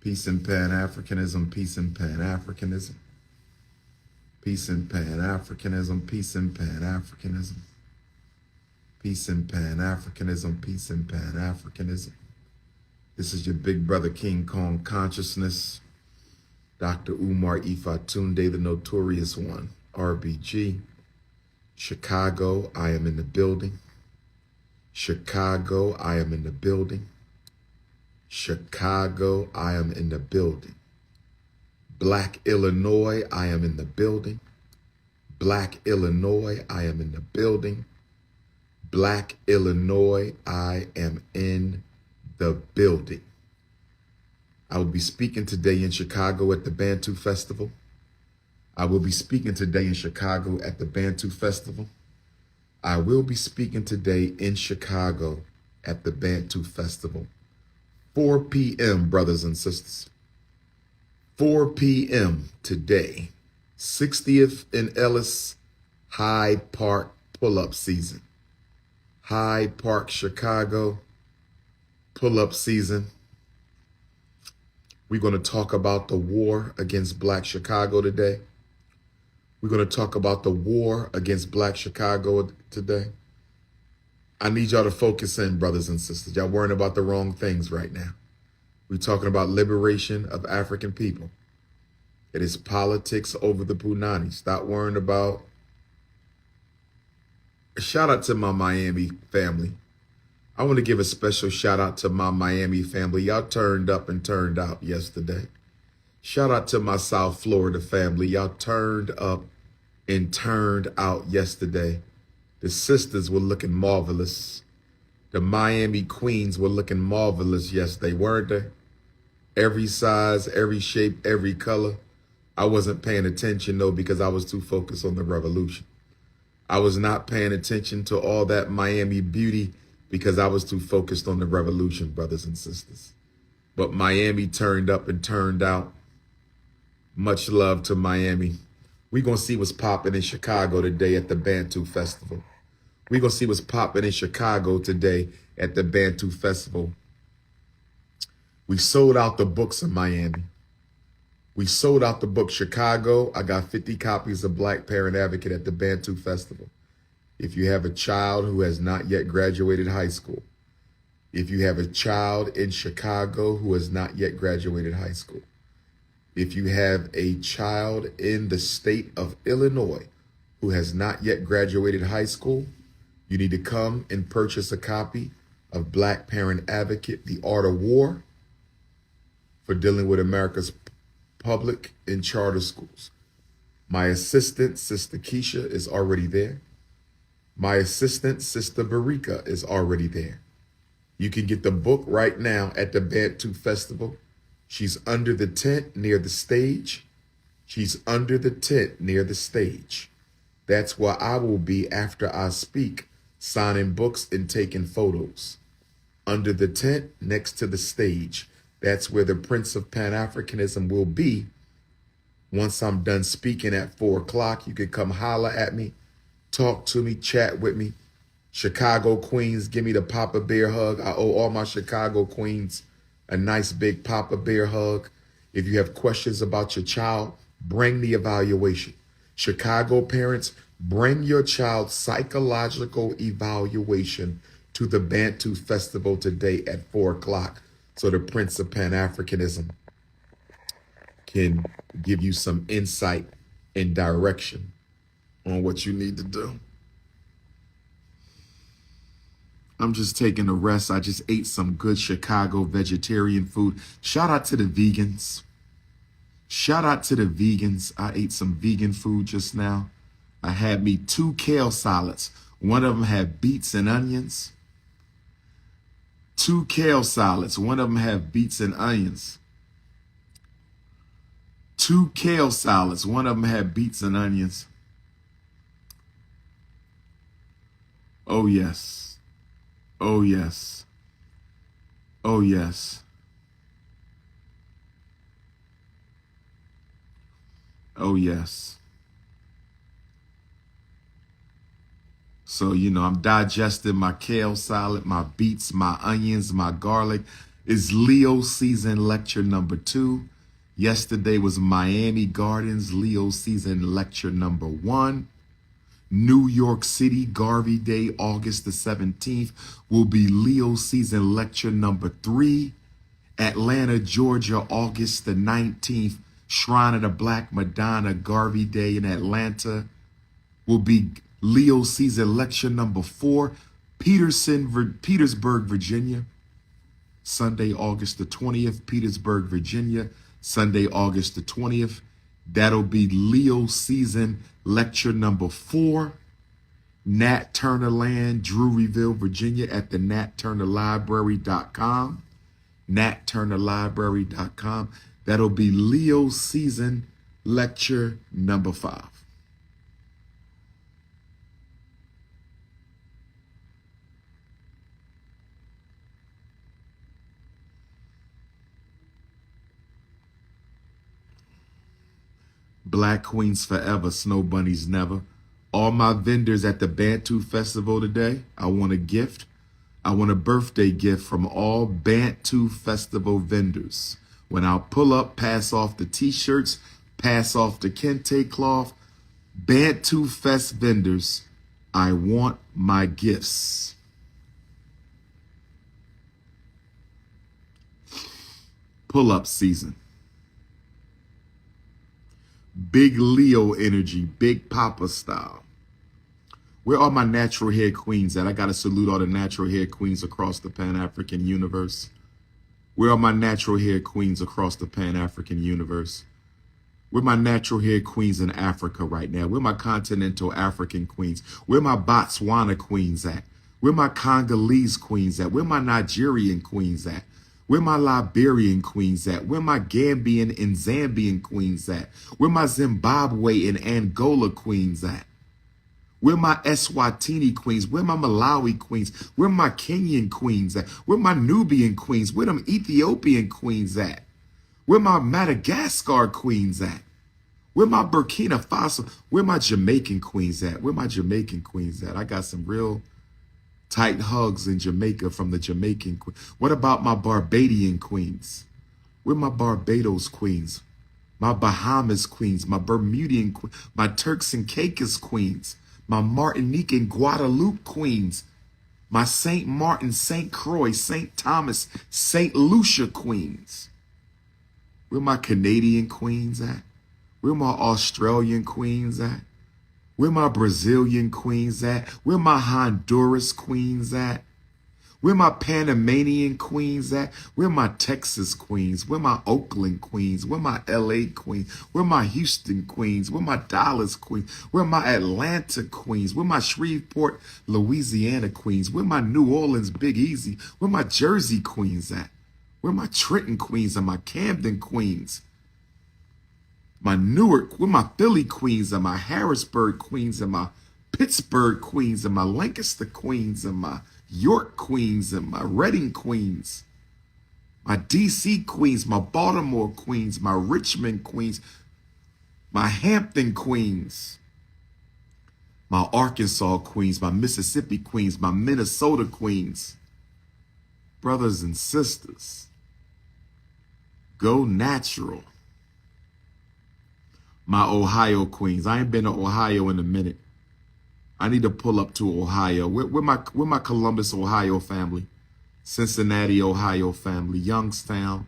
Peace and Pan-Africanism, peace and Pan-Africanism. Peace and Pan-Africanism, peace and Pan-Africanism. Peace and Pan-Africanism, peace and Pan-Africanism. This is your big brother King Kong Consciousness, Dr.Umar Ifatunde, the Notorious One, RBG. Chicago, I am in the building. Chicago, I am in the building. Chicago, I am in the building. Black Illinois, I am in the building. Black Illinois, I am in the building. Black Illinois, I am in the building. I will be speaking today in Chicago at the Bantu Festival. I will be speaking today in Chicago at the Bantu Festival. I will be speaking today in Chicago at the Bantu Festival. 4 p.m., brothers and sisters. 4 p.m. today, 60th and Ellis Hyde Park pull-up season. Hyde Park, Chicago, pull-up season. We're going to talk about the war against Black Chicago today. We're going to talk about the war against Black Chicago today. I need y'all to focus in, brothers and sisters. Y'all worrying about the wrong things right now. We're talking about liberation of African people. It is politics over the Punani. Stop worrying about. A shout out to my Miami family. I want to give a special shout out to my Miami family. Y'all turned up and turned out yesterday. Shout out to my South Florida family. Y'all turned up and turned out yesterday. The sisters were looking marvelous. The Miami queens were looking marvelous yesterday, weren't they? Every size, every shape, every color. I wasn't paying attention, though, because I was too focused on the revolution. I was not paying attention to all that Miami beauty because I was too focused on the revolution, brothers and sisters. But Miami turned up and turned out. Much love to Miami. We're going to see what's popping in Chicago today at the Bantu Festival. We're going to see what's popping in Chicago today at the Bantu Festival. We sold out the books in Miami. We sold out the book Chicago. I got 50 copies of Black Parent Advocate at the Bantu Festival. If you have a child who has not yet graduated high school, if you have a child in Chicago who has not yet graduated high school, if you have a child in the state of Illinois who has not yet graduated high school, you need to come and purchase a copy of Black Parent Advocate, The Art of War, for dealing with America's public and charter schools. My assistant, Sister Keisha, is already there. My assistant, Sister Barika, is already there. You can get the book right now at the Bantu Festival. She's under the tent near the stage. She's under the tent near the stage. That's where I will be after I speak, signing books and taking photos. Under the tent next to the stage. That's where the Prince of Pan-Africanism will be. Once I'm done speaking at 4 o'clock, you can come holler at me, talk to me, chat with me. Chicago Queens, give me the Papa Bear hug. I owe all my Chicago Queens a nice big Papa Bear hug. If you have questions about your child, bring the evaluation. Chicago parents, bring your child's psychological evaluation to the Bantu Festival today at 4 o'clock so the Prince of Pan-Africanism can give you some insight and direction on what you need to do. I'm just taking a rest. I just ate some good Chicago vegetarian food. Shout out to the vegans. Shout out to the vegans. I ate some vegan food just now. I had me 2 kale salads. One of them had beets and onions. 2 kale salads. One of them had beets and onions. 2 kale salads. One of them had beets and onions. Oh, yes. Oh, yes. Oh, yes. Oh, yes. So, I'm digesting my kale salad, my beets, my onions, my garlic. It's Leo season lecture number 2. Yesterday was Miami Gardens, Leo season lecture number 1. New York City, Garvey Day, August the 17th, will be Leo season lecture number 3. Atlanta, Georgia, August the 19th, Shrine of the Black Madonna, Garvey Day in Atlanta, will be Leo season lecture number 4. Petersburg, Virginia, Sunday, August the 20th, Petersburg, Virginia, Sunday, August the 20th. That'll be Leo season lecture number 4. Nat Turner Land, Druryville, Virginia, at the natturnerlibrary.com. natturnerlibrary.com. That'll be Leo season lecture number 5. Black Queens Forever, Snow Bunnies Never. All my vendors at the Bantu Festival today, I want a gift. I want a birthday gift from all Bantu Festival vendors. When I'll pull up, pass off the t-shirts, pass off the kente cloth, Bantu Fest vendors, I want my gifts. Pull-up season. Big Leo energy, Big Papa style. Where are my natural hair queens at? I got to salute all the natural hair queens across the Pan-African universe. Where are my natural hair queens across the Pan-African universe? Where my natural hair queens in Africa right now? Where my continental African queens? Where my Botswana queens at? Where my Congolese queens at? Where my Nigerian queens at? Where my Liberian queens at? Where my Gambian and Zambian queens at? Where my Zimbabwe and Angola queens at? Where my Eswatini queens? Where my Malawi queens? Where my Kenyan queens at? Where my Nubian queens? Where them Ethiopian queens at? Where my Madagascar queens at? Where my Burkina Faso? Where my Jamaican queens at? Where my Jamaican queens at? I got some real tight hugs in Jamaica from the Jamaican queen. What about my Barbadian queens? Where my Barbados queens? My Bahamas queens? My Bermudian queens? My Turks and Caicos queens? My Martinique and Guadeloupe queens? My St. Martin, St. Croix, St. Thomas, St. Lucia queens? Where my Canadian queens at? Where my Australian queens at? Where my Brazilian queens at? Where my Honduras queens at? Where my Panamanian queens at? Where my Texas queens? Where my Oakland queens? Where my LA queens? Where my Houston queens? Where my Dallas queens? Where my Atlanta queens? Where my Shreveport, Louisiana queens? Where my New Orleans Big Easy? Where my Jersey queens at? Where my Trenton queens and my Camden queens? My Newark, where my Philly queens and my Harrisburg queens and my Pittsburgh queens and my Lancaster queens and my York queens and my Reading queens, my DC queens, my Baltimore queens, my Richmond queens, my Hampton queens, my Arkansas queens, my Mississippi queens, my Minnesota queens. Brothers and sisters, go natural. My Ohio queens. I ain't been to Ohio in a minute. I need to pull up to Ohio. Where my Columbus, Ohio family? Cincinnati, Ohio family. Youngstown.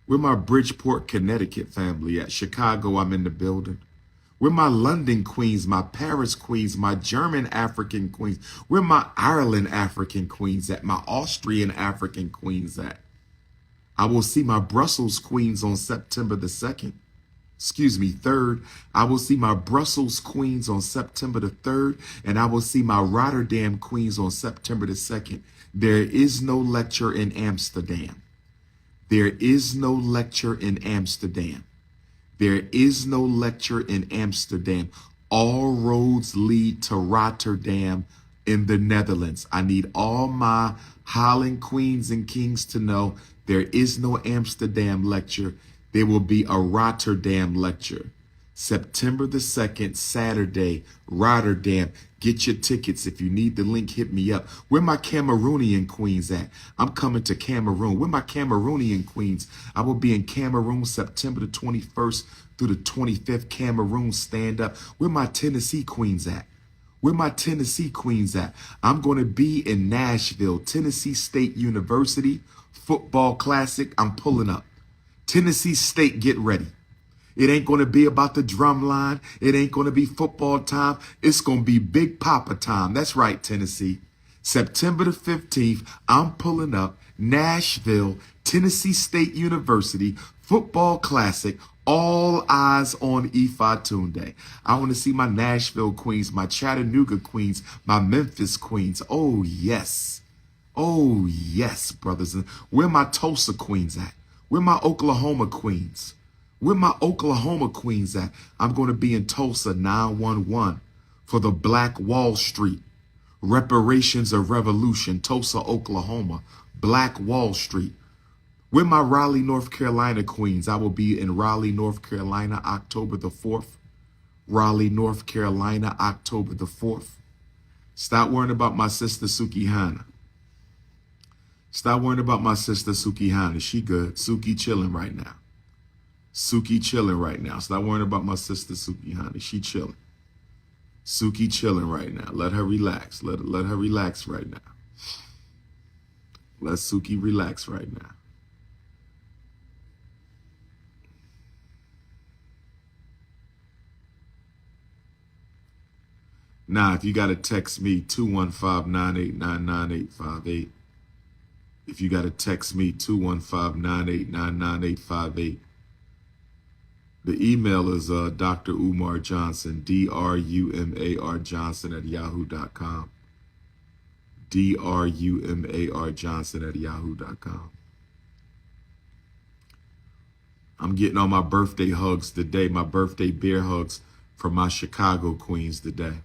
Where my Bridgeport, Connecticut family at? Chicago, I'm in the building. Where my London queens, my Paris queens, my German African queens? Where my Ireland African queens at? My Austrian African queens at? I will see my Brussels queens on September the 2nd. 3rd. I will see my Brussels queens on September the 3rd, and I will see my Rotterdam queens on September the 2nd. There is no lecture in Amsterdam. There is no lecture in Amsterdam. There is no lecture in Amsterdam. All roads lead to Rotterdam in the Netherlands. I need all my Holland queens and kings to know there is no Amsterdam lecture. There will be a Rotterdam lecture. September the 2nd, Saturday, Rotterdam. Get your tickets. If you need the link, hit me up. Where my Cameroonian queens at? I'm coming to Cameroon. Where my Cameroonian queens? I will be in Cameroon September the 21st through the 25th. Cameroon stand up. Where my Tennessee queens at? Where my Tennessee queens at? I'm going to be in Nashville, Tennessee State University, football classic. I'm pulling up. Tennessee State, get ready. It ain't going to be about the drum line. It ain't going to be football time. It's going to be Big Papa time. That's right, Tennessee. September the 15th, I'm pulling up. Nashville, Tennessee State University, football classic. All eyes on Ifa Tunde. I want to see my Nashville queens, my Chattanooga queens, my Memphis queens. Oh, yes. Oh, yes, brothers. Where my Tulsa queens at? Where my Oklahoma queens? Where my Oklahoma queens at? I'm going to be in Tulsa 911 for the Black Wall Street. Reparations of Revolution, Tulsa, Oklahoma. Black Wall Street. Where my Raleigh, North Carolina queens? I will be in Raleigh, North Carolina, October the 4th. Raleigh, North Carolina, October the 4th. Stop worrying about my sister Sukihana. Stop worrying about my sister Sukihana. She good. Suki chilling right now. Suki chilling right now. Stop worrying about my sister Suki, honey. She chilling. Suki chilling right now. Let her relax. Let her relax right now. Let Suki relax right now. Now, if you got to text me, 215-989-9858. If you got to text me, 215-989-9858. The email is Dr.Umar Johnson, D-R-U-M-A-R Johnson at yahoo.com. D-R-U-M-A-R Johnson at yahoo.com. I'm getting all my birthday hugs today, my birthday beer hugs from my Chicago queens today.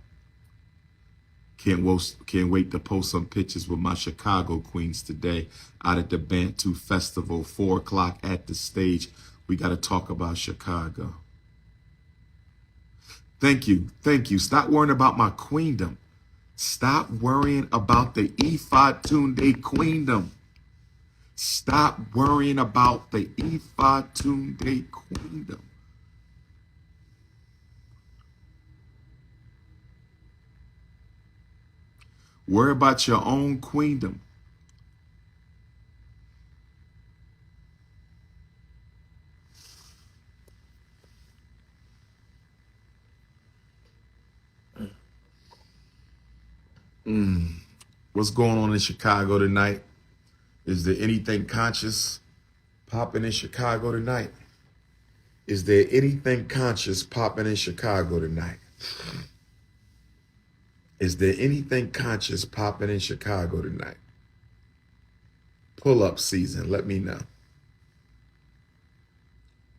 Can't wait to post some pictures with my Chicago queens today out at the Bantu Festival, 4 o'clock at the stage. We got to talk about Chicago. Thank you. Thank you. Stop worrying about my queendom. Stop worrying about the Ifa Tunde queendom. Stop worrying about the Ifa Tunde queendom. Worry about your own queendom. What's going on in Chicago tonight? Is there anything conscious popping in Chicago tonight? Is there anything conscious popping in Chicago tonight? Is there anything conscious popping in Chicago tonight? Pull-up season, let me know.